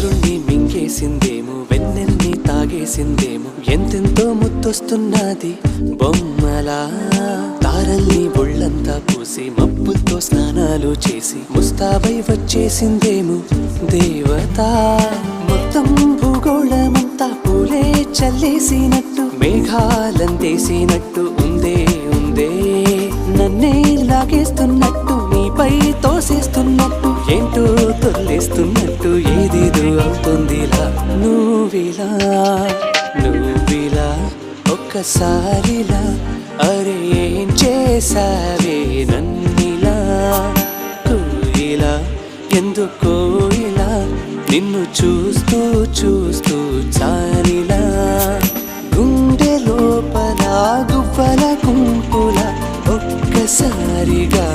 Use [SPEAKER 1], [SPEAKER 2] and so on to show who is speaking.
[SPEAKER 1] చంద్రుణ్ణి మింగేసిందేమో, వెన్నెల్ని తాగేసిందేమో, ఎంతెంతో ముద్దొస్తున్నది బొమ్మలా. తారల్ని ఒళ్ళంతా పూసి మబ్బులతో స్నానాలు చేసి ముస్తాబై వచ్చేసిందేమో దేవత. మొత్తం భూగోళమంతా పూలే చల్లేసినట్టు, మేఘాలందేసినట్టు ఉందే ఉందే. నన్నే లాగేస్తున్నట్టు, నీపై తోసేస్తున్నట్టు, ఏంటో తొల్లేస్తున్నట్టు, ఏదేదో అవుతుందిలా. నువ్విలా నువ్విలా ఒక్కసారిలా, అరే ఏం చేసావే నన్నిలా. కోయిలా ఎందుకో ఇలా, నిన్ను చూస్తూ చూస్తూ చాలిలా. గుండె లోపల గువ్వల గుంపుల ఒక్కసారిగా